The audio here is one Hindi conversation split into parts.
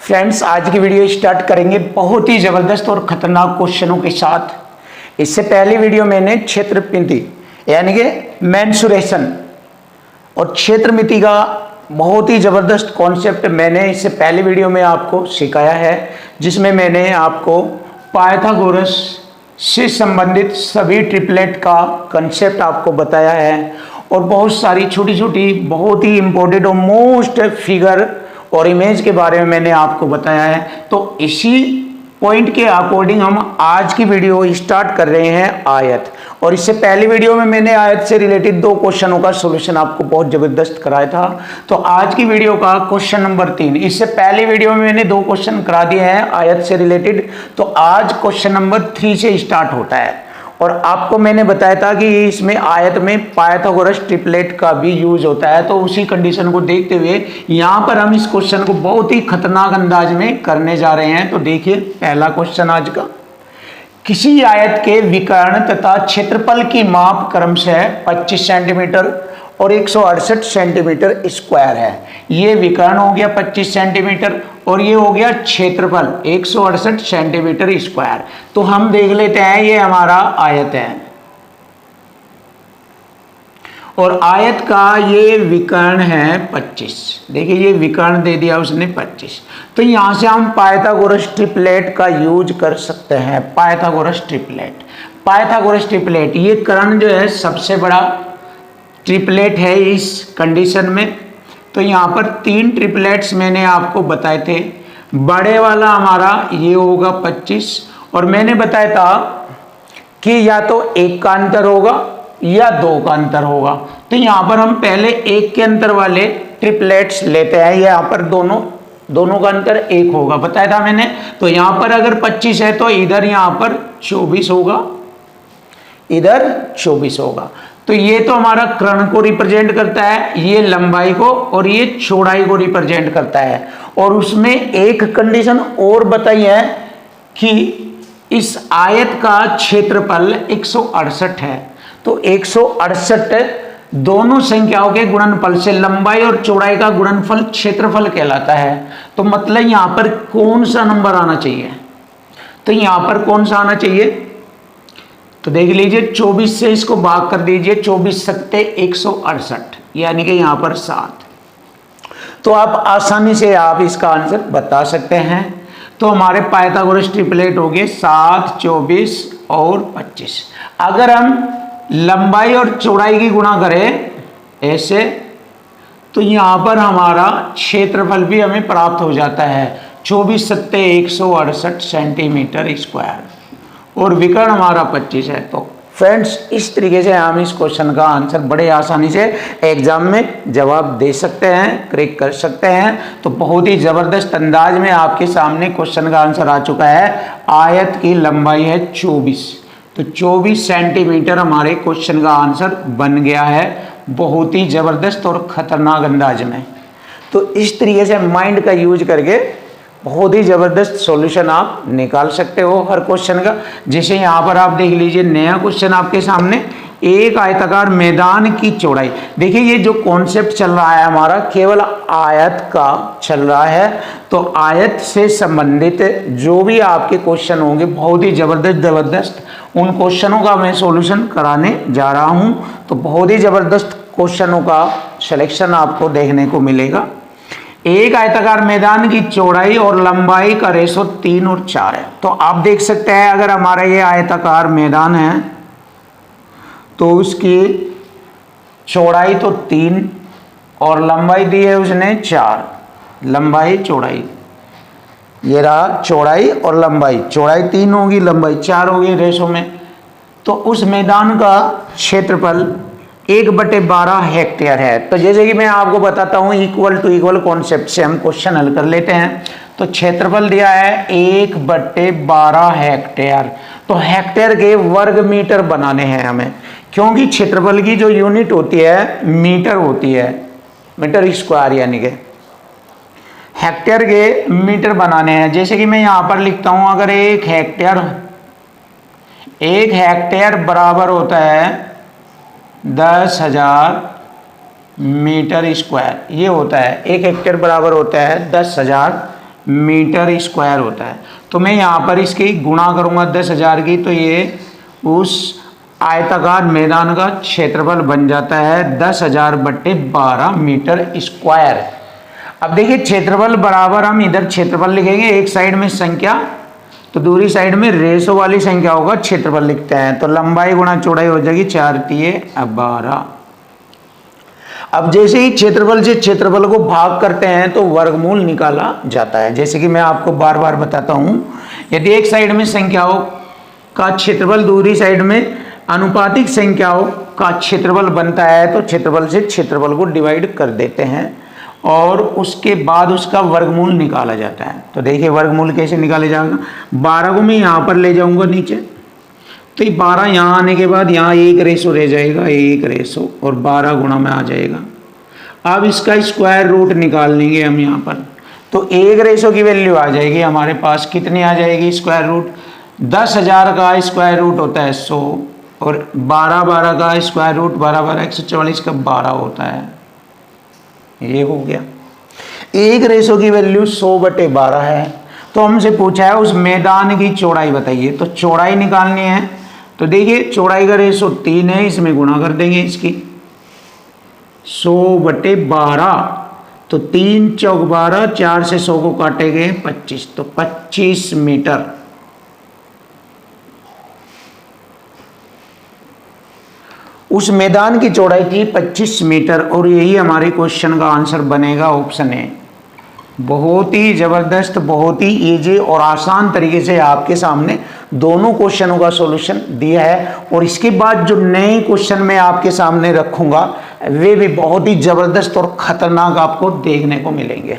फ्रेंड्स, आज की वीडियो स्टार्ट करेंगे बहुत ही ज़बरदस्त और ख़तरनाक क्वेश्चनों के साथ। इससे पहली वीडियो मैंने क्षेत्रमिति यानी कि मेंसुरेशन और क्षेत्रमिति का बहुत ही ज़बरदस्त कॉन्सेप्ट मैंने इससे पहली वीडियो में आपको सिखाया है, जिसमें मैंने आपको पाइथागोरस से संबंधित सभी ट्रिपलेट का कंसेप्ट आपको बताया है और बहुत सारी छोटी छोटी बहुत ही इंपॉर्टेंट और मोस्ट फिगर और इमेज के बारे में मैंने आपको बताया है। तो इसी पॉइंट के अकॉर्डिंग हम आज की वीडियो स्टार्ट कर रहे हैं आयत। और इससे पहली वीडियो में मैंने आयत से रिलेटेड 2 क्वेश्चनों का सॉल्यूशन आपको बहुत जबरदस्त कराया था। तो आज की वीडियो का क्वेश्चन नंबर 3, इससे पहली वीडियो में मैंने 2 क्वेश्चन करा दिए हैं आयत से रिलेटेड। तो आज क्वेश्चन नंबर 3 से स्टार्ट होता है और आपको मैंने बताया था कि इसमें आयत में पाइथागोरस ट्रिपलेट का भी यूज होता है। तो उसी कंडीशन को देखते हुए यहाँ पर हम इस क्वेश्चन को बहुत ही खतरनाक अंदाज में करने जा रहे हैं। तो देखिए पहला क्वेश्चन आज का, किसी आयत के विकर्ण तथा क्षेत्रफल की माप क्रमशः 25 सेंटीमीटर और 168 सेंटीमीटर स्क्वायर है। ये विकर्ण हो गया 25 सेंटीमीटर और ये हो गया क्षेत्रफल 168 सेंटीमीटर स्क्वायर। तो हम देख लेते हैं, ये हमारा आयत है और आयत का ये विकर्ण है 25। देखिए ये विकर्ण दे दिया उसने 25। तो यहां से हम पाइथागोरस ट्रिपलेट का यूज कर सकते हैं। पाइथागोरस ट्रिपलेट ये कर्ण जो है सबसे बड़ा ट्रिपलेट है इस कंडीशन में। तो यहाँ पर 3 ट्रिपलेट्स मैंने आपको बताए थे। बड़े वाला हमारा ये होगा 25 और मैंने बताया था कि या तो 1 का अंतर होगा या 2 का अंतर होगा। तो यहाँ पर हम पहले 1 के अंतर वाले ट्रिपलेट्स लेते हैं। यहाँ पर दोनों का अंतर 1 होगा, बताया था मैंने। तो यहाँ पर अगर 25 है तो इधर यहाँ पर 24 होगा, इधर 24 होगा। तो ये तो हमारा कर्ण को रिप्रेजेंट करता है, ये लंबाई को और ये चौड़ाई को रिप्रेजेंट करता है। और उसमें एक कंडीशन और बताई है कि इस आयत का क्षेत्रफल 168 है। तो 168 दोनों संख्याओं के गुणनफल से लंबाई और चौड़ाई का गुणनफल क्षेत्रफल कहलाता है। तो मतलब यहां पर कौन सा नंबर आना चाहिए? तो यहां पर कौन सा आना चाहिए? तो देख लीजिए 24 से इसको भाग कर दीजिए, 24 सत्ते 168 यानी कि यहां पर 7। तो आप आसानी से आप इसका आंसर बता सकते हैं। तो हमारे पाइथागोरस ट्रिपलेट हो गए 7, 24 और 25। अगर हम लंबाई और चौड़ाई की गुणा करें ऐसे, तो यहां पर हमारा क्षेत्रफल भी हमें प्राप्त हो जाता है 24 सत्ते 168 सेंटीमीटर स्क्वायर और विकर्ण हमारा 25 है। तो फ्रेंड्स, इस तरीके से हम इस क्वेश्चन का आंसर बड़े आसानी से एग्जाम में जवाब दे सकते हैं, क्रैक कर सकते हैं। तो बहुत ही ज़बरदस्त अंदाज में आपके सामने क्वेश्चन का आंसर आ चुका है। आयत की लंबाई है 24, तो 24 सेंटीमीटर हमारे क्वेश्चन का आंसर बन गया है बहुत ही ज़बरदस्त और ख़तरनाक अंदाज में। तो इस तरीके से माइंड का यूज करके बहुत ही ज़बरदस्त सॉल्यूशन आप निकाल सकते हो हर क्वेश्चन का। जैसे यहाँ पर आप देख लीजिए नया क्वेश्चन आपके सामने, एक आयताकार मैदान की चौड़ाई। देखिए ये जो कॉन्सेप्ट चल रहा है हमारा केवल आयत का चल रहा है। तो आयत से संबंधित जो भी आपके क्वेश्चन होंगे बहुत ही ज़बरदस्त उन क्वेश्चनों का मैं सॉल्यूशन कराने जा रहा हूँ। तो बहुत ही ज़बरदस्त क्वेश्चनों का सिलेक्शन आपको देखने को मिलेगा। एक आयताकार मैदान की चौड़ाई और लंबाई का रेशो 3 और 4 है। तो आप देख सकते हैं अगर हमारा ये आयताकार मैदान है तो उसकी चौड़ाई तो 3 और लंबाई दी है उसने 4। लंबाई चौड़ाई, ये रहा चौड़ाई और लंबाई। चौड़ाई 3 होगी, लंबाई 4 होगी रेशो में। तो उस मैदान का क्षेत्रफल 1/12 हेक्टेयर है। तो जैसे कि मैं आपको बताता हूँ इक्वल टू इक्वल कॉन्सेप्ट से हम क्वेश्चन हल कर लेते हैं। तो क्षेत्रफल दिया है 1/12 हेक्टेयर। तो हेक्टेयर के वर्ग मीटर बनाने हैं हमें, क्योंकि क्षेत्रफल की जो यूनिट होती है मीटर होती है, मीटर स्क्वायर यानी कि हेक्टेयर के मीटर बनाने हैं। जैसे कि मैं यहाँ पर लिखता हूँ, अगर 1 हेक्टेयर बराबर होता है 10,000 मीटर स्क्वायर, ये होता है 1 हेक्टेयर बराबर होता है 10,000 मीटर स्क्वायर होता है। तो मैं यहाँ पर इसकी गुणा करूँगा 10,000 की, तो ये उस आयताकार मैदान का क्षेत्रफल बन जाता है 10,000/12 मीटर स्क्वायर। अब देखिए क्षेत्रफल बराबर हम इधर क्षेत्रफल लिखेंगे, एक साइड में संख्या तो दूसरी साइड में रेशो वाली संख्या होगा, क्षेत्रफल लिखते हैं। तो लंबाई गुणा चौड़ाई हो जाएगी 4×3=12। अब जैसे ही क्षेत्रफल से क्षेत्रफल को भाग करते हैं तो वर्गमूल निकाला जाता है। जैसे कि मैं आपको बार बार बताता हूं, यदि एक साइड में संख्याओं का क्षेत्रफल दूसरी साइड में अनुपातिक संख्याओं का क्षेत्रफल बनता है तो क्षेत्रफल से क्षेत्रफल को डिवाइड कर देते हैं और उसके बाद उसका वर्गमूल निकाला जाता है। तो देखिए वर्गमूल कैसे निकाले जाएगा। 12 को मैं यहाँ पर ले जाऊँगा नीचे, तो ये 12 यहाँ आने के बाद यहाँ 1 रेशो रह जाएगा, 1 रेशो और 12 गुणा में आ जाएगा। अब इसका स्क्वायर रूट निकाल लेंगे हम यहाँ पर, तो 1 रेशो की वैल्यू आ जाएगी हमारे पास, कितनी आ जाएगी स्क्वायर रूट, 10,000 का स्क्वायर रूट होता है 100 और 12 का स्क्वायर रूट 12 144 का 12 होता है। ये हो गया। 1 रेशो की वैल्यू 100/12 है। तो हमसे पूछा है उस मैदान की चौड़ाई बताइए, तो चौड़ाई निकालनी है। तो देखिए चौड़ाई का रेशो 3 है, इसमें गुणा कर देंगे इसकी 100/12, तो 3 चौक 12, 4 से 100 को काटेंगे 25, तो 25 मीटर। उस मैदान की चौड़ाई थी 25 मीटर और यही हमारे क्वेश्चन का आंसर बनेगा, ऑप्शन है। बहुत ही ज़बरदस्त, बहुत ही इजी और आसान तरीके से आपके सामने दोनों क्वेश्चनों का सॉल्यूशन दिया है। और इसके बाद जो नए क्वेश्चन मैं आपके सामने रखूंगा वे भी बहुत ही ज़बरदस्त और ख़तरनाक आपको देखने को मिलेंगे।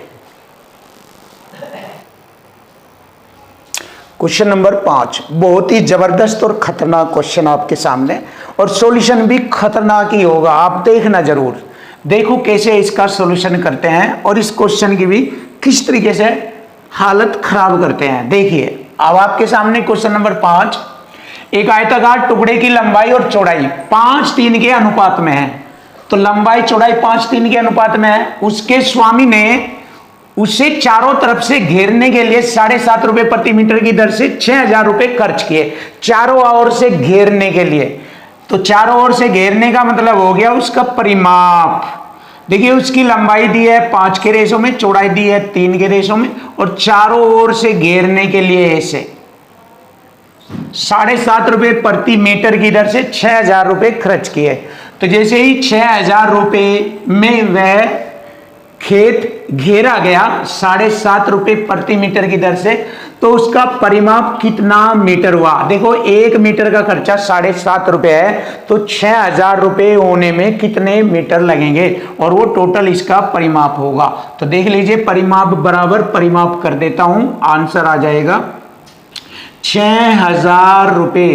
क्वेश्चन नंबर 5 बहुत ही ज़बरदस्त और ख़तरनाक क्वेश्चन आपके सामने, और सॉल्यूशन भी खतरनाक ही होगा, आप देखना जरूर। देखो कैसे इसका सॉल्यूशन करते हैं और इस क्वेश्चन की भी किस तरीके से हालत खराब करते हैं। देखिए अब आपके सामने क्वेश्चन नंबर 5, एक आयताकार टुकड़े की लंबाई और चौड़ाई 5:3 के अनुपात में है। तो लंबाई चौड़ाई 5:3 के अनुपात में है। उसके स्वामी ने उसे चारों तरफ से घेरने के लिए 7.5 रुपए प्रति मीटर की दर से 6,000 रुपए खर्च किए, चारों ओर से घेरने के लिए। तो चारों ओर से घेरने का मतलब हो गया उसका परिमाप। देखिए उसकी लंबाई दी है 5 के रेशो में, चौड़ाई दी है 3 के रेशो में, और चारों ओर से घेरने के लिए ऐसे 7.5 रुपए प्रति मीटर की दर से 6,000 रुपए खर्च किए। तो जैसे ही 6,000 रुपए में वह खेत घेरा गया 7.5 रुपए प्रति मीटर की दर से, तो उसका परिमाप कितना मीटर हुआ। देखो 1 मीटर का खर्चा 7.5 रुपए है, तो 6,000 रुपए होने में कितने मीटर लगेंगे, और वो टोटल इसका परिमाप होगा। तो देख लीजिए परिमाप बराबर परिमाप कर देता हूं, आंसर आ जाएगा 6,000 रुपए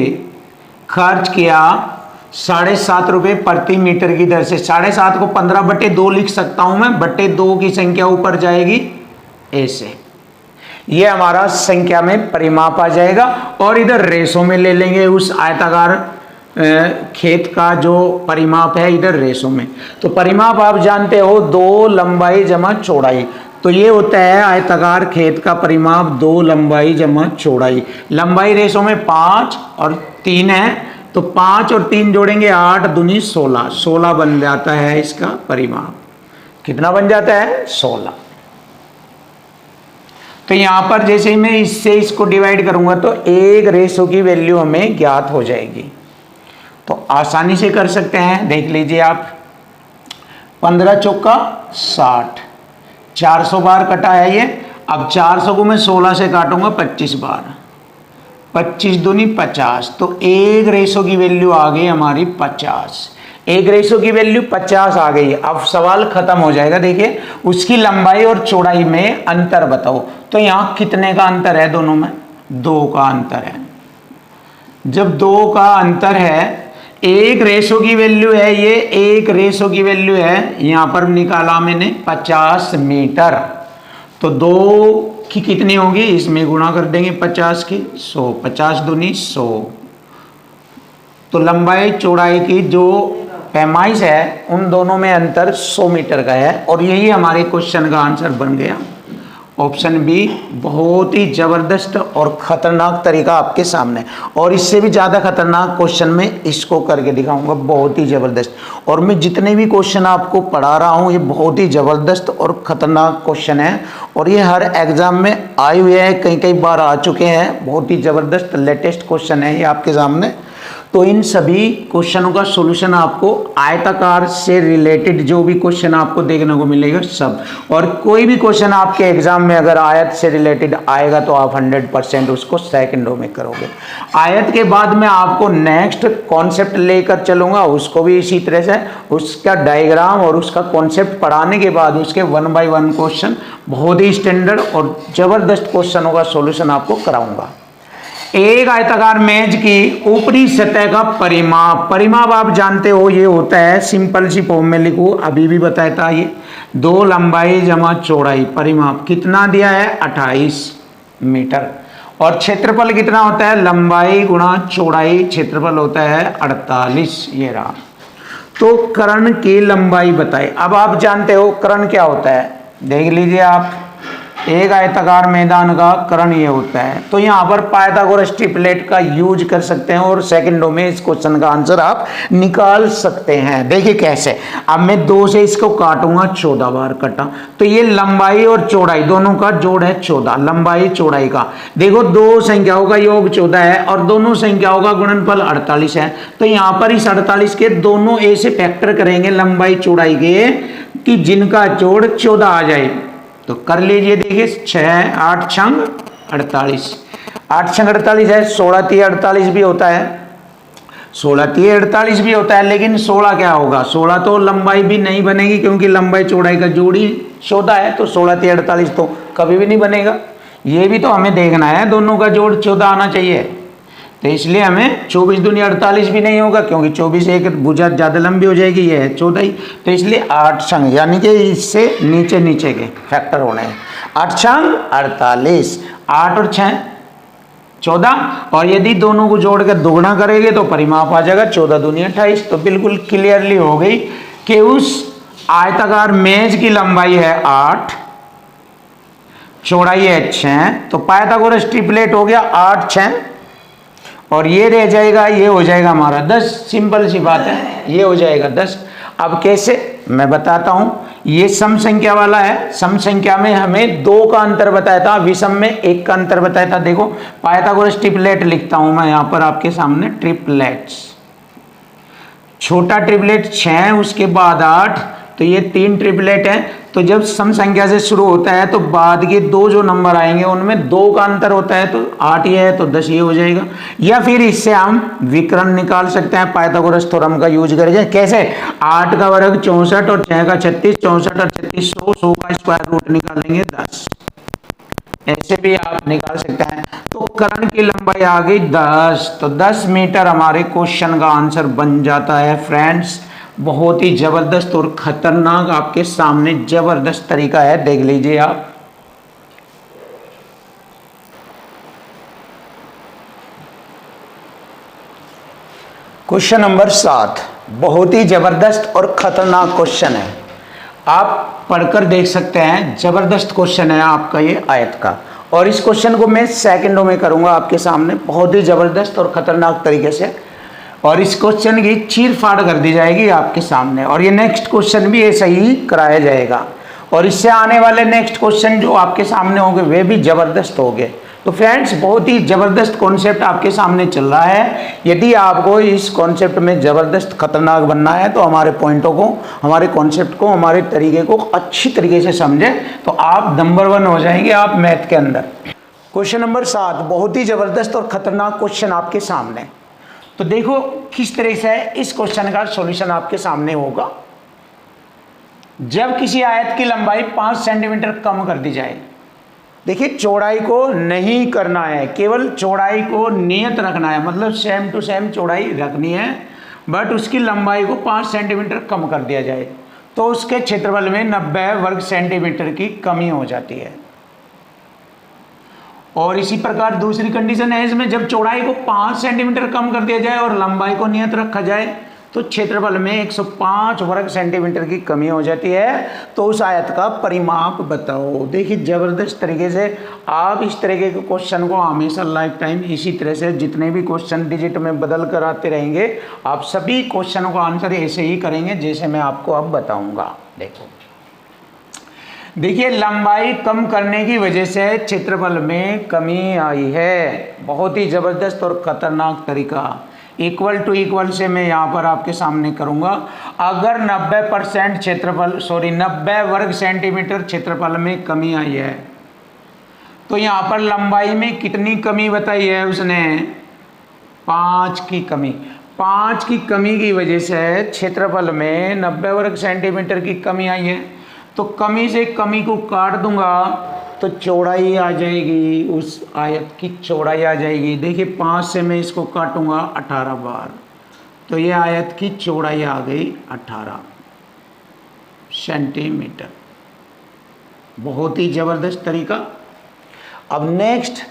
खर्च किया 7.5 रुपए प्रति मीटर की दर से। 7.5 को 15/2 लिख सकता हूं मैं, /2 की संख्या ऊपर जाएगी ऐसे, ये हमारा संख्या में परिमाप आ जाएगा। और इधर रेशो में ले लेंगे उस आयताकार खेत का जो परिमाप है इधर रेशो में। तो परिमाप आप जानते हो 2 लंबाई जमा चौड़ाई, तो ये होता है आयताकार खेत का परिमाप 2 लंबाई जमा चौड़ाई। लंबाई रेशो में 5 और 3 है, तो 5 और 3 जोड़ेंगे 8 दूनी 16, 16 बन जाता है इसका परिमाप। कितना बन जाता है 16। तो यहां पर जैसे ही मैं इससे इसको डिवाइड करूंगा तो 1 रेशो की वैल्यू हमें ज्ञात हो जाएगी। तो आसानी से कर सकते हैं, देख लीजिए आप 15 चौका 60, 400 बार कटा है ये। अब 400 को मैं 16 से काटूंगा 25 बार, 25 दूनी 50, तो 1 रेशो की वैल्यू आ गई हमारी 50। 1 रेशो की वैल्यू 50 आ गई। अब सवाल खत्म हो जाएगा। देखिए उसकी लंबाई और चौड़ाई में अंतर बताओ, तो यहाँ कितने का अंतर है, दोनों में 2 का अंतर है। जब 2 का अंतर है, 1 रेशो की वैल्यू है, ये 1 रेशो की वैल्यू है, यहाँ पर निकाला मैंने 50 मीटर, तो 2 की कितनी होगी, इसमें गुणा कर देंगे 50 की 100, 50 दूनी 100। तो लंबाई चौड़ाई की जो पैमाइश है उन दोनों में अंतर 100 मीटर का है, और यही हमारे क्वेश्चन का आंसर बन गया। ऑप्शन बी बहुत ही ज़बरदस्त और ख़तरनाक तरीका आपके सामने, और इससे भी ज़्यादा खतरनाक क्वेश्चन में इसको करके दिखाऊंगा, बहुत ही ज़बरदस्त। और मैं जितने भी क्वेश्चन आपको पढ़ा रहा हूँ ये बहुत ही ज़बरदस्त और ख़तरनाक क्वेश्चन है, और ये हर एग्ज़ाम में आए हुए हैं, कई कई बार आ चुके हैं। बहुत ही ज़बरदस्त लेटेस्ट क्वेश्चन है ये आपके सामने। तो इन सभी क्वेश्चनों का सॉल्यूशन आपको आयताकार से रिलेटेड जो भी क्वेश्चन आपको देखने को मिलेगा सब, और कोई भी क्वेश्चन आपके एग्जाम में अगर आयत से रिलेटेड आएगा तो आप 100% उसको सेकंडों में करोगे। आयत के बाद मैं आपको नेक्स्ट कॉन्सेप्ट लेकर चलूंगा, उसको भी इसी तरह से उसका डायग्राम और उसका कॉन्सेप्ट पढ़ाने के बाद उसके 1 बाय 1 क्वेश्चन बहुत ही स्टैंडर्ड और जबरदस्त क्वेश्चनों का सॉल्यूशन आपको कराऊंगा। एक आयताकार मेज की ऊपरी सतह का परिमाप, परिमाप आप जानते हो ये होता है, सिंपल सी फॉर्म में लिखो, अभी भी बताया था ये 2 लंबाई जमा चौड़ाई, परिमाप कितना दिया है 28 मीटर, और क्षेत्रफल कितना होता है लंबाई गुणा चौड़ाई, क्षेत्रफल होता है 48, ये रहा। तो कर्ण की लंबाई बताए। अब आप जानते हो कर्ण क्या होता है, देख लीजिए आप, एक आयताकार मैदान का कर्ण ये होता है। तो यहाँ पर पाइथागोरस ट्रिपलेट का यूज कर सकते हैं और सेकंडों में इस क्वेश्चन का आंसर आप निकाल सकते हैं। देखिए कैसे, अब मैं 2 से इसको काटूंगा, 14 बार कटा, तो ये लंबाई और चौड़ाई दोनों का जोड़ है 14, लंबाई चौड़ाई का। देखो 2 संख्याओं का योग 14 है और दोनों संख्याओं का गुणनफल 48 है, तो यहाँ पर इस 48 के दोनों ए से फैक्टर करेंगे लंबाई चौड़ाई के, कि जिनका जोड़ 14 आ जाए। तो कर लीजिए, देखिए 6 8 छंग 48, 8 छंग 48 है, 16 3 48 भी होता है, 16 3 48 भी होता है, लेकिन 16 क्या होगा, 16 तो लंबाई भी नहीं बनेगी क्योंकि लंबाई चौड़ाई का जोड़ी 14 है, तो 16 3 48 तो कभी भी नहीं बनेगा। ये भी तो हमें देखना है, दोनों का जोड़ 14 आना चाहिए, तो इसलिए हमें 24 दूनी 48 भी नहीं होगा क्योंकि 24 एक भुजा ज़्यादा लंबी हो जाएगी, ये है 14 ही, तो इसलिए 8 छंग, यानी कि इससे नीचे नीचे के फैक्टर होने हैं, 8 छंग 48, 8 और 6 14, और यदि दोनों को जोड़कर दोगुना करेंगे तो परिमाप आ जाएगा 14 दूनी 28। तो बिल्कुल क्लियरली हो गई कि उस आयताकार मेज की लंबाई है 8, चौड़ाई है 6, तो पाइथागोरस ट्रिपलेट हो गया 8 6, और ये रह जाएगा, ये हो जाएगा हमारा 10, सिंपल सी बात है, ये हो जाएगा 10। अब कैसे मैं बताता हूं, ये सम संख्या वाला है, सम संख्या में हमें 2 का अंतर बताया था, विषम में 1 का अंतर बताया था। देखो पाइथागोरस ट्रिपलेट लिखता हूं मैं यहां पर आपके सामने, ट्रिपलेट्स, छोटा ट्रिपलेट 6, उसके बाद 8, तो ये 3 ट्रिपलेट है। तो जब सम संख्या से शुरू होता है तो बाद के 2 जो नंबर आएंगे उनमें 2 का अंतर होता है, तो 8 ये है तो 10 ये हो जाएगा। या फिर इससे हम विकर्ण निकाल सकते हैं, पाइथागोरस थ्योरम का यूज करेंगे। कैसे, 8 का वर्ग 64 और 6 का 36, 64 और 36 100 का स्क्वायर रूट निकालेंगे 10, ऐसे भी आप निकाल सकते हैं। तो कर्ण की लंबाई आ गई 10, तो 10 मीटर हमारे क्वेश्चन का आंसर बन जाता है फ्रेंड्स। बहुत ही जबरदस्त और खतरनाक आपके सामने जबरदस्त तरीका है, देख लीजिए आप। क्वेश्चन नंबर 7 बहुत ही जबरदस्त और खतरनाक क्वेश्चन है, आप पढ़कर देख सकते हैं, जबरदस्त क्वेश्चन है आपका ये आयत का, और इस क्वेश्चन को मैं सेकंडों में करूंगा आपके सामने बहुत ही जबरदस्त और खतरनाक तरीके से, और इस क्वेश्चन की चीर फाड़ कर दी जाएगी आपके सामने, और ये नेक्स्ट क्वेश्चन भी ऐसा ही कराया जाएगा, और इससे आने वाले नेक्स्ट क्वेश्चन जो आपके सामने होंगे वे भी जबरदस्त होंगे। तो फ्रेंड्स बहुत ही जबरदस्त कॉन्सेप्ट आपके सामने चल रहा है। यदि आपको इस कॉन्सेप्ट में जबरदस्त खतरनाक बनना है तो हमारे पॉइंटों को, हमारे कॉन्सेप्ट को, हमारे तरीके को अच्छी तरीके से समझें, तो आप नंबर 1 हो जाएंगे आप मैथ के अंदर। क्वेश्चन नंबर 7 बहुत ही जबरदस्त और खतरनाक क्वेश्चन आपके सामने। तो देखो किस तरह से इस क्वेश्चन का सॉल्यूशन आपके सामने होगा। जब किसी आयत की लंबाई 5 सेंटीमीटर कम कर दी जाए, देखिए चौड़ाई को नहीं करना है, केवल चौड़ाई को नियत रखना है, मतलब सेम टू सेम चौड़ाई रखनी है, बट उसकी लंबाई को 5 सेंटीमीटर कम कर दिया जाए तो उसके क्षेत्रफल में 90 वर्ग सेंटीमीटर की कमी हो जाती है। और इसी प्रकार दूसरी कंडीशन है इसमें, जब चौड़ाई को 5 सेंटीमीटर कम कर दिया जाए और लंबाई को नियत रखा जाए तो क्षेत्रफल में 105 वर्ग सेंटीमीटर की कमी हो जाती है। तो उस आयत का परिमाप बताओ। देखिए ज़बरदस्त तरीके से आप इस तरीके के क्वेश्चन को हमेशा लाइफ टाइम इसी तरह से जितने भी क्वेश्चन डिजिट में बदल कर आते रहेंगे, आप सभी क्वेश्चनों का आंसर ऐसे ही करेंगे जैसे मैं आपको अब बताऊंगा। देखिए लंबाई कम करने की वजह से क्षेत्रफल में कमी आई है। बहुत ही ज़बरदस्त और ख़तरनाक तरीका। इक्वल टू इक्वल से मैं यहाँ पर आपके सामने करूँगा। अगर 90% क्षेत्रफल 90 वर्ग सेंटीमीटर क्षेत्रफल में कमी आई है, तो यहाँ पर लंबाई में कितनी कमी बताई है उसने? 5 की कमी। 5 की कमी की वजह से क्षेत्रफल में 90 वर्ग सेंटीमीटर की कमी आई है। तो कमी से कमी को काट दूंगा तो चौड़ाई आ जाएगी, उस आयत की चौड़ाई आ जाएगी। देखिए 5 से मैं इसको काटूंगा 18 बार, तो ये आयत की चौड़ाई आ गई 18 सेंटीमीटर। बहुत ही ज़बरदस्त तरीका। अब नेक्स्ट,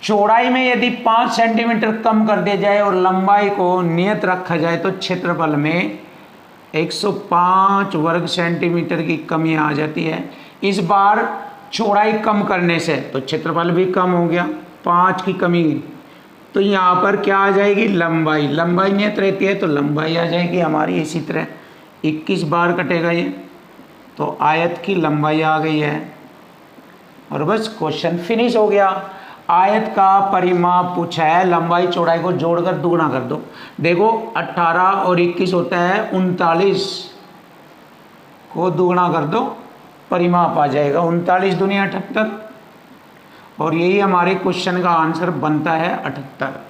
चौड़ाई में यदि 5 सेंटीमीटर कम कर दिया जाए और लंबाई को नियत रखा जाए तो क्षेत्रफल में 105 वर्ग सेंटीमीटर की कमी आ जाती है। इस बार चौड़ाई कम करने से तो क्षेत्रफल भी कम हो गया, 5 की कमी। तो यहाँ पर क्या आ जाएगी? लंबाई। लंबाई नियत रहती है तो लंबाई आ जाएगी हमारी इसी तरह। 21 बार कटेगा ये, तो आयत की लंबाई आ गई है और बस क्वेश्चन फिनिश हो गया। आयत का परिमाप पूछा है, लंबाई चौड़ाई को जोड़कर दुगुना कर दो। देखो 18 और 21 होता है 39 को दुगुना कर दो, परिमाप आ जाएगा 39 दूनी 78, और यही हमारे क्वेश्चन का आंसर बनता है 78।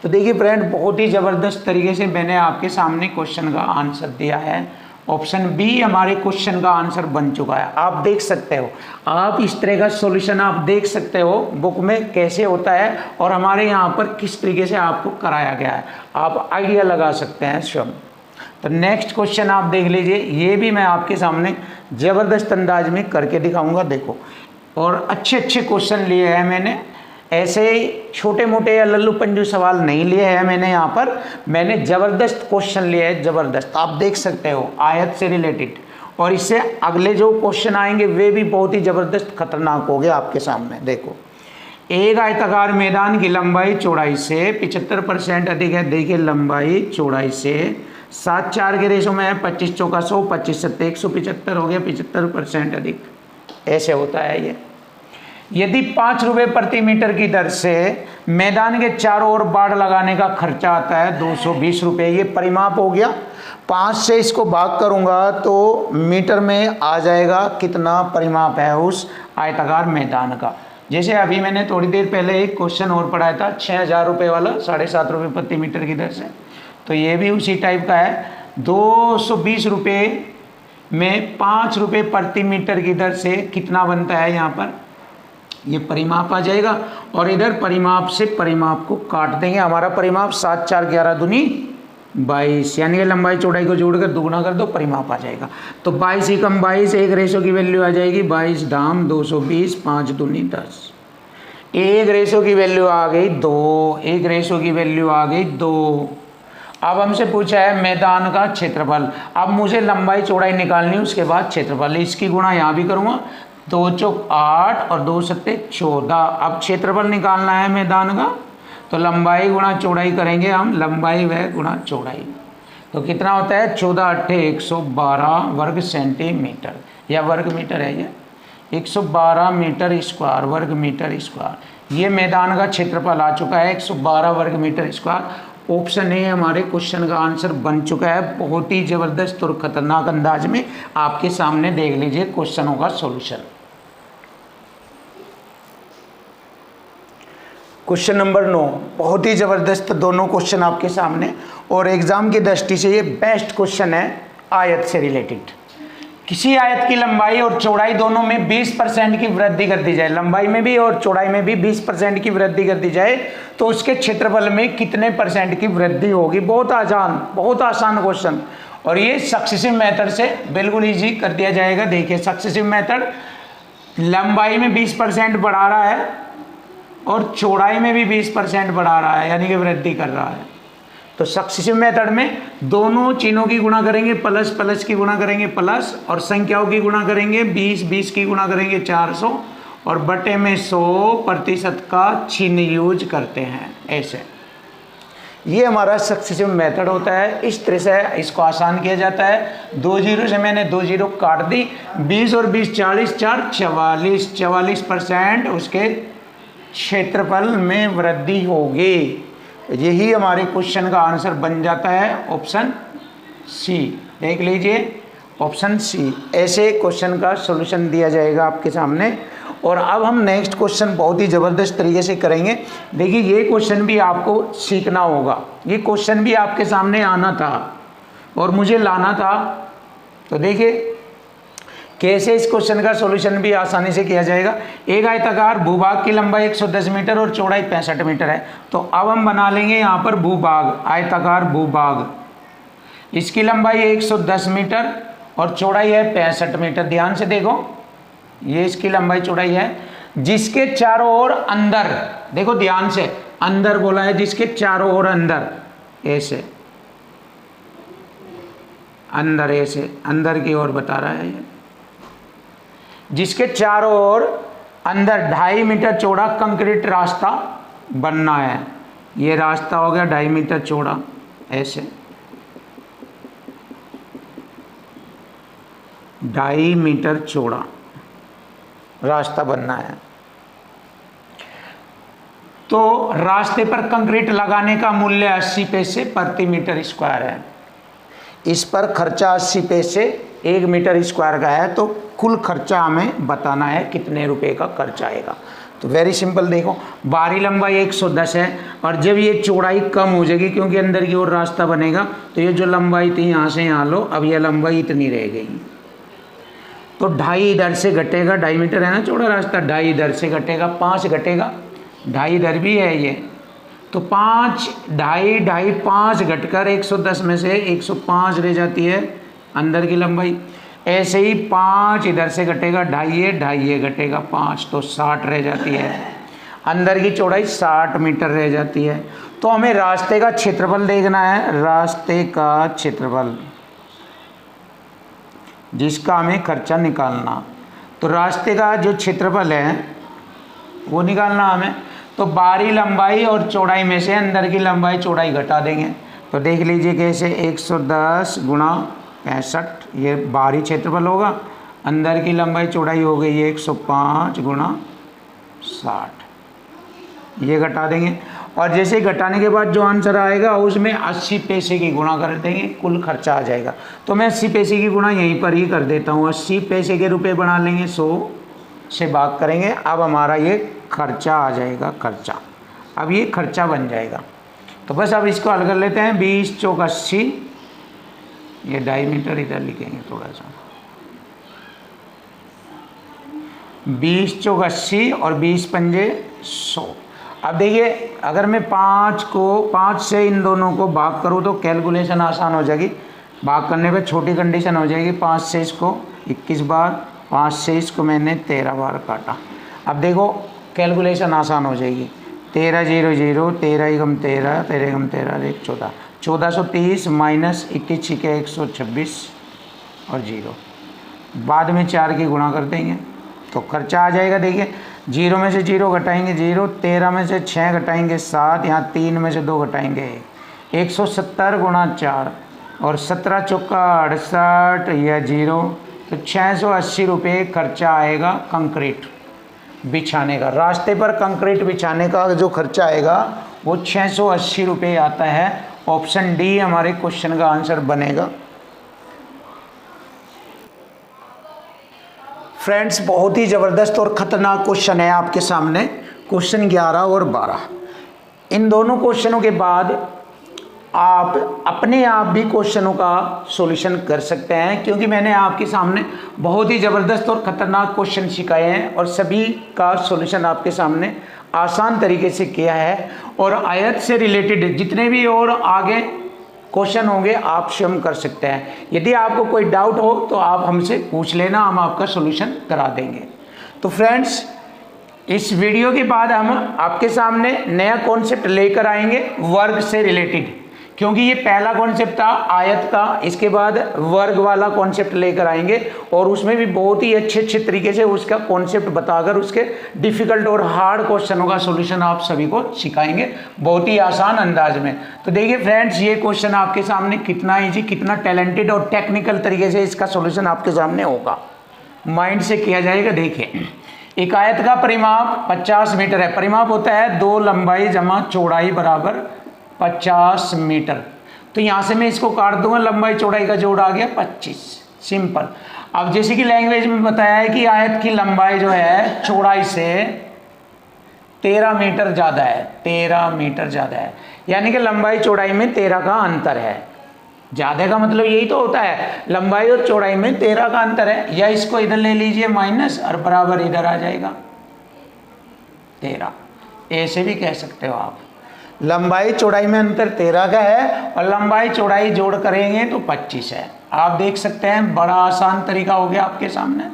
तो देखिए फ्रेंड, बहुत ही ज़बरदस्त तरीके से मैंने आपके सामने क्वेश्चन का आंसर दिया है। ऑप्शन बी हमारे क्वेश्चन का आंसर बन चुका है। आप देख सकते हो, आप इस तरह का सॉल्यूशन आप देख सकते हो बुक में कैसे होता है और हमारे यहाँ पर किस तरीके से आपको कराया गया है। आप आइडिया लगा सकते हैं स्वयं। तो नेक्स्ट क्वेश्चन आप देख लीजिए, ये भी मैं आपके सामने ज़बरदस्त अंदाज में करके दिखाऊंगा। देखो, और अच्छे अच्छे क्वेश्चन लिए हैं मैंने, ऐसे छोटे मोटे या लल्लू पंजू सवाल नहीं लिए हैं मैंने। यहाँ पर मैंने ज़बरदस्त क्वेश्चन लिए हैं, ज़बरदस्त। आप देख सकते हो आयत से रिलेटेड, और इससे अगले जो क्वेश्चन आएंगे वे भी बहुत ही ज़बरदस्त खतरनाक हो गए आपके सामने। देखो, एक आयताकार मैदान की लंबाई चौड़ाई से 75% अधिक है। देखिए लंबाई चौड़ाई से 7:4 के रेशो में है। 25 चौका 100, 25 सत्ते 175 हो गया, 75% अधिक। ऐसे होता है ये। यदि 5 रुपये प्रति मीटर की दर से मैदान के चारों ओर बाड़ लगाने का खर्चा आता है 220 रुपये, ये परिमाप हो गया। 5 से इसको भाग करूंगा तो मीटर में आ जाएगा कितना परिमाप है उस आयताकार मैदान का। जैसे अभी मैंने थोड़ी देर पहले एक क्वेश्चन और पढ़ाया था 6000 रुपये वाला, 7.5 रुपये प्रति मीटर की दर से, तो ये भी उसी टाइप का है। 220 रुपये में 5 रुपये प्रति मीटर की दर से कितना बनता है, यहाँ पर ये परिमाप आ जाएगा। और इधर परिमाप से परिमाप को काट देंगे। हमारा परिमाप 7 4 11 दूनी 22, यानी कि लंबाई चौड़ाई को जोड़कर दुगुना कर दो, परिमाप आ जाएगा। तो 22 एकम 22, एक रेशो की वैल्यू आ जाएगी 22 दाम 220, 5 दूनी 10। एक रेशो की वैल्यू आ गई 2, एक रेशो की वैल्यू आ गई 2। अब हमसे पूछा है मैदान का क्षेत्रफल। अब मुझे लंबाई चौड़ाई निकालनी है, उसके बाद क्षेत्रफल। इसकी गुणा यहाँ भी करूँगा, 2 चौक 8 और 2 सत्ते 14। अब क्षेत्रफल निकालना है मैदान का, तो लंबाई गुणा चौड़ाई करेंगे हम, लंबाई व गुणा चौड़ाई। तो कितना होता है 14 8 112 वर्ग सेंटीमीटर, या वर्ग मीटर है ये, 112 मीटर स्क्वायर, वर्ग मीटर स्क्वायर। ये मैदान का क्षेत्रफल आ चुका है 112 वर्ग मीटर स्क्वायर। ऑप्शन ए हमारे क्वेश्चन का आंसर बन चुका है। बहुत ही ज़बरदस्त और ख़तरनाक अंदाज में आपके सामने देख लीजिए क्वेश्चनों का सॉल्यूशन। क्वेश्चन नंबर 9, बहुत ही ज़बरदस्त दोनों क्वेश्चन आपके सामने, और एग्जाम की दृष्टि से ये बेस्ट क्वेश्चन है आयत से रिलेटेड। किसी आयत की लंबाई और चौड़ाई दोनों में 20% की वृद्धि कर दी जाए, लंबाई में भी और चौड़ाई में भी 20% की वृद्धि कर दी जाए, तो उसके क्षेत्रफल में कितने % की वृद्धि होगी। बहुत आसान क्वेश्चन, और ये सक्सेसिव मेथड से बिल्कुल इजी कर दिया जाएगा। देखिए सक्सेसिव मेथड, लंबाई में 20% बढ़ा रहा है और चौड़ाई में भी 20% बढ़ा रहा है, यानी कि वृद्धि कर रहा है। तो सक्सेसिव मेथड में दोनों चिन्हों की गुणा करेंगे, प्लस प्लस की गुणा करेंगे प्लस, और संख्याओं की गुणा करेंगे 20 की गुणा करेंगे 400, और बटे में 100% का चिन्ह यूज करते हैं। ऐसे ये हमारा सक्सेसिव मेथड होता है। इस तरह से इसको आसान किया जाता है। 2 जीरो से मैंने 2 जीरो काट दी, 20 और 20 40, 4 44% उसके क्षेत्रफल में वृद्धि होगी। यही हमारे क्वेश्चन का आंसर बन जाता है ऑप्शन सी। देख लीजिए ऑप्शन सी। ऐसे क्वेश्चन का सॉल्यूशन दिया जाएगा आपके सामने। और अब हम नेक्स्ट क्वेश्चन बहुत ही ज़बरदस्त तरीके से करेंगे। देखिए ये क्वेश्चन भी आपको सीखना होगा, ये क्वेश्चन भी आपके सामने आना था और मुझे लाना था। तो देखिए कैसे इस क्वेश्चन का सॉल्यूशन भी आसानी से किया जाएगा। एक आयताकार भूभाग की लंबाई 110 मीटर और चौड़ाई 65 मीटर है। तो अब हम बना लेंगे यहाँ पर भूभाग, आयताकार भूभाग। इसकी लंबाई 110 मीटर और चौड़ाई है 65 मीटर। ध्यान से देखो, ये इसकी लंबाई चौड़ाई है, जिसके चारों ओर अंदर, देखो ध्यान से, अंदर बोला है, जिसके चारों ओर अंदर, ऐसे अंदर, ऐसे अंदर की ओर बता रहा है ये, जिसके चारों ओर अंदर 2.5 मीटर चौड़ा कंक्रीट रास्ता बनना है। ये रास्ता हो गया 2.5 मीटर चौड़ा, ऐसे 2.5 मीटर चौड़ा रास्ता बनना है। तो रास्ते पर कंक्रीट लगाने का मूल्य 80 पैसे प्रति मीटर स्क्वायर है। इस पर खर्चा 80 पैसे 1 मीटर स्क्वायर का है। तो कुल खर्चा हमें बताना है कितने रुपए का खर्चा आएगा। तो वेरी सिंपल, देखो बाहरी लंबाई 110 है और जब ये चौड़ाई कम हो जाएगी क्योंकि अंदर की ओर रास्ता बनेगा, तो ये जो लंबाई थी यहाँ से यहाँ लो, अब ये लंबाई इतनी रह गई। तो 2.5 इधर से घटेगा, 2.5 मीटर है ना चौड़ा रास्ता, 2.5 इधर से घटेगा, 5 घटेगा, 2.5 इधर भी है ये, तो 5, 2.5, 2.5, 5 घटकर 110 में से 105 रह जाती है अंदर की लंबाई। ऐसे ही 5 इधर से घटेगा, 2.5 ये घटेगा 5, तो 60 रह जाती है। अंदर की चौड़ाई 60 मीटर रह जाती है। तो हमें रास्ते का क्षेत्रफल देखना है, रास्ते का क्षेत्रफल जिसका हमें खर्चा निकालना। तो रास्ते का जो क्षेत्रफल है वो निकालना हमें। तो बाहरी लंबाई और चौड़ाई में से अंदर की लंबाई चौड़ाई घटा देंगे। तो देख लीजिए कैसे, 110 गुणा 65 ये बाहरी क्षेत्रफल होगा, अंदर की लंबाई चौड़ाई हो गई 105 गुणा 60, ये घटा देंगे। और जैसे घटाने के बाद जो आंसर आएगा उसमें 80 पैसे की गुणा कर देंगे, कुल खर्चा आ जाएगा। तो मैं 80 पैसे की गुणा यहीं पर ही कर देता हूँ। 80 पैसे के रुपए बना लेंगे, 100 से भाग करेंगे, अब हमारा ये खर्चा आ जाएगा, खर्चा। अब ये खर्चा बन जाएगा। तो बस अब इसको हल कर लेते हैं। 20 चौक 80, ये 2.5 मीटर इधर लिखेंगे थोड़ा सा, 20 चौक 80 और 20 पंजे 100। अब देखिए अगर मैं 5 से इन दोनों को भाग करूँ तो कैलकुलेशन आसान हो जाएगी। भाग करने पे छोटी कंडीशन हो जाएगी, 5 से इसको 21 बार, 5 से इसको मैंने 13 बार काटा। अब देखो कैलकुलेशन आसान हो जाएगी। 13 0 0, 13 एकम 13, 13 एकम 13, 1 14, 1430 माइनस 21 के 126 और 0, बाद में 4 की गुणा कर देंगे तो खर्चा आ जाएगा। देखिए 0 में से 0 घटाएंगे 0, 13 में से 6 घटाएंगे 7, यहाँ 3 में से 2 घटाएंगे 170 गुणा 4 और 17 चौका 68, यह 0, तो 680 रुपये खर्चा आएगा कंक्रीट बिछाने का। रास्ते पर कंक्रीट बिछाने का जो खर्चा आएगा वो 680 रुपये आता है। ऑप्शन डी हमारे क्वेश्चन का आंसर बनेगा। फ्रेंड्स बहुत ही ज़बरदस्त और ख़तरनाक क्वेश्चन है आपके सामने, क्वेश्चन 11 और 12। इन दोनों क्वेश्चनों के बाद आप अपने आप भी क्वेश्चनों का सॉल्यूशन कर सकते हैं, क्योंकि मैंने आपके सामने बहुत ही ज़बरदस्त और ख़तरनाक क्वेश्चन सिखाए हैं और सभी का सॉल्यूशन आपके सामने आसान तरीके से किया है। और आयत से रिलेटेड जितने भी और आगे क्वेश्चन होंगे आप स्वयं कर सकते हैं। यदि आपको कोई डाउट हो तो आप हमसे पूछ लेना, हम आपका सॉल्यूशन करा देंगे। तो फ्रेंड्स इस वीडियो के बाद हम आपके सामने नया कॉन्सेप्ट लेकर आएंगे वर्ग से रिलेटेड, क्योंकि ये पहला कॉन्सेप्ट था आयत का, इसके बाद वर्ग वाला कॉन्सेप्ट लेकर आएंगे और उसमें भी बहुत ही अच्छे तरीके से उसका कॉन्सेप्ट बताकर उसके डिफिकल्ट और हार्ड क्वेश्चनों का सॉल्यूशन आप सभी को सिखाएंगे बहुत ही आसान अंदाज में। तो देखिए फ्रेंड्स, ये क्वेश्चन आपके सामने कितना ईजी, कितना टैलेंटेड और टेक्निकल तरीके से इसका सॉल्यूशन आपके सामने होगा, माइंड से किया जाएगा। देखिए, एक आयत का परिमाप 50 मीटर है। परिमाप होता है 2 लंबाई जमा चौड़ाई बराबर 50 मीटर। तो यहाँ से मैं इसको काट दूंगा, लंबाई चौड़ाई का जोड़ आ गया 25, सिंपल। अब जैसे कि लैंग्वेज में बताया है कि आयत की लंबाई जो है चौड़ाई से 13 मीटर ज़्यादा है, 13 मीटर ज़्यादा है, यानी कि लंबाई चौड़ाई में 13 का अंतर है। ज़्यादा का मतलब यही तो होता है, लंबाई और चौड़ाई में 13 का अंतर है। या इसको इधर ले लीजिए माइनस और बराबर इधर आ जाएगा 13, ऐसे भी कह सकते हो आप। लंबाई चौड़ाई में अंतर 13 का है और लंबाई चौड़ाई जोड़ करेंगे तो 25 है। आप देख सकते हैं, बड़ा आसान तरीका हो गया आपके सामने।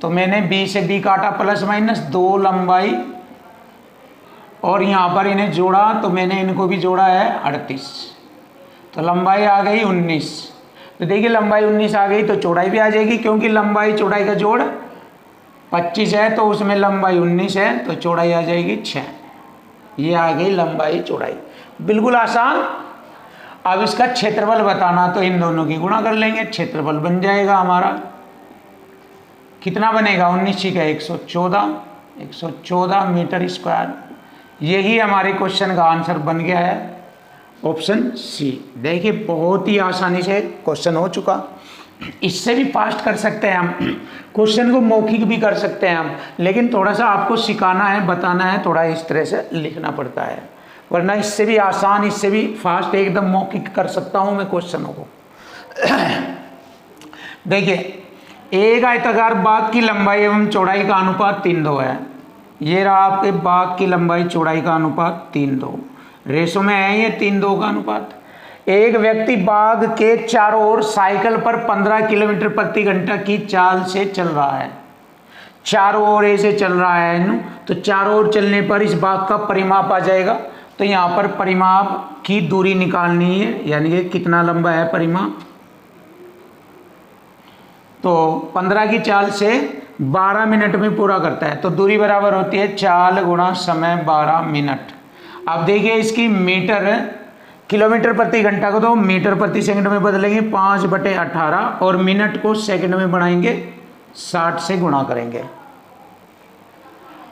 तो मैंने बी से बी काटा प्लस माइनस 2 लंबाई और यहाँ पर इन्हें जोड़ा तो मैंने इनको भी जोड़ा है 38, तो लंबाई आ गई 19। तो देखिए लंबाई 19 आ गई तो चौड़ाई भी आ जाएगी, क्योंकि लंबाई चौड़ाई का जोड़ 25 है तो उसमें लंबाई 19 है तो चौड़ाई आ जाएगी 6। ये आ गई लंबाई चौड़ाई, बिल्कुल आसान। अब इसका क्षेत्रफल बताना तो इन दोनों की गुणा कर लेंगे, क्षेत्रफल बन जाएगा हमारा, कितना बनेगा 19 का 114 मीटर स्क्वायर। यही हमारे क्वेश्चन का आंसर बन गया है, ऑप्शन सी। देखिए बहुत ही आसानी से क्वेश्चन हो चुका। इससे भी फास्ट कर सकते हैं हम, क्वेश्चन को मौखिक भी कर सकते हैं हम, लेकिन थोड़ा सा आपको सिखाना है, बताना है, थोड़ा इस तरह से लिखना पड़ता है, वरना इससे भी आसान, इससे भी फास्ट एकदम मौखिक कर सकता हूं मैं क्वेश्चनों को। देखिए, एक आयताकार बाग की लंबाई एवं चौड़ाई का अनुपात 3:2 है। ये रहा आपके बाग की लंबाई चौड़ाई का अनुपात 3:2, रेशो में है ये 3:2 का अनुपात। एक व्यक्ति बाग के चारों ओर साइकिल पर 15 किलोमीटर प्रति घंटा की चाल से चल रहा है। चारों ओर ऐसे चल रहा है, तो चारों ओर चलने पर इस बाग का परिमाप आ जाएगा। तो यहाँ पर परिमाप की दूरी निकालनी है, यानी कि कितना लंबा है परिमाप। तो 15 की चाल से 12 मिनट में पूरा करता है, तो दूरी बराबर होती है चाल गुणा समय 12 मिनट। अब देखिए इसकी मीटर, किलोमीटर प्रति घंटा को तो मीटर प्रति सेकंड में बदलेंगे 5/18 और मिनट को सेकंड में बढ़ाएंगे 60 से गुणा करेंगे।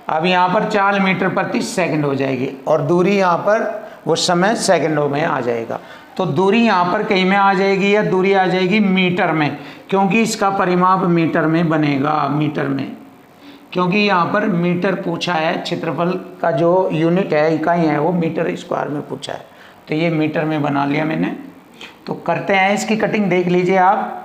अब यहाँ पर चाल मीटर प्रति सेकंड हो जाएगी और दूरी यहाँ पर वो समय सेकंडों में आ जाएगा। तो दूरी यहाँ पर कहीं में आ जाएगी या दूरी आ जाएगी मीटर में, क्योंकि इसका परिमाप मीटर में बनेगा, मीटर में, क्योंकि यहाँ पर मीटर पूछा है, क्षेत्रफल का जो यूनिट है, इकाई है, वो मीटर स्क्वायर में पूछा है, तो ये मीटर में बना लिया मैंने। तो करते हैं इसकी कटिंग, देख लीजिए आप।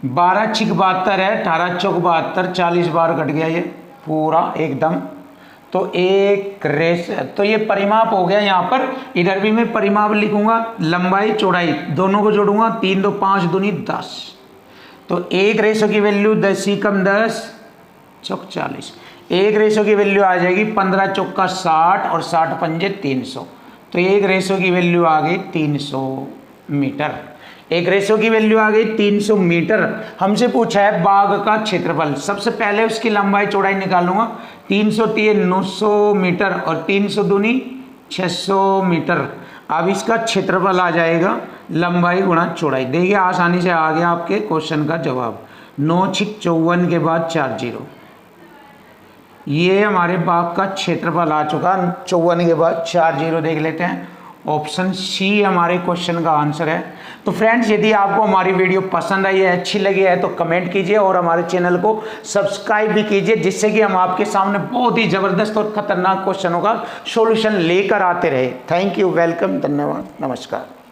12 छिक 72 है, 18 चौक 72, 40 बार कट गया ये पूरा एकदम। तो एक रेस, तो ये परिमाप हो गया। यहाँ पर इधर भी मैं परिमाप लिखूंगा, लंबाई चौड़ाई दोनों को जोड़ूंगा, 3 2 5 दूनी 10। तो एक रेशो की वैल्यू 10 ही कम 10 चौक 40, एक रेशो की वैल्यू आ जाएगी 15 चौका 60 और 60 पंजे 300। तो एक रेशो की वैल्यू आ गई 300 मीटर। एक रेशो की वैल्यू आ गई 300 मीटर। हमसे पूछा है बाग का क्षेत्रफल, सबसे पहले उसकी लंबाई चौड़ाई निकालूंगा। 300 3 900 मीटर और 300 दूनी 600 मीटर। अब इसका क्षेत्रफल आ जाएगा लंबाई गुणा चौड़ाई। देखिए आसानी से आ गया आपके क्वेश्चन का जवाब। 9 छिक 54 के बाद 4 0, ये हमारे बाग का क्षेत्रफल आ चुका। 54 के बाद 4 0 देख लेते हैं, ऑप्शन सी हमारे क्वेश्चन का आंसर है। तो फ्रेंड्स, यदि आपको हमारी वीडियो पसंद आई है, अच्छी लगी है, तो कमेंट कीजिए और हमारे चैनल को सब्सक्राइब भी कीजिए, जिससे कि हम आपके सामने बहुत ही ज़बरदस्त और खतरनाक क्वेश्चनों का सॉल्यूशन लेकर आते रहे। थैंक यू, वेलकम, धन्यवाद, नमस्कार।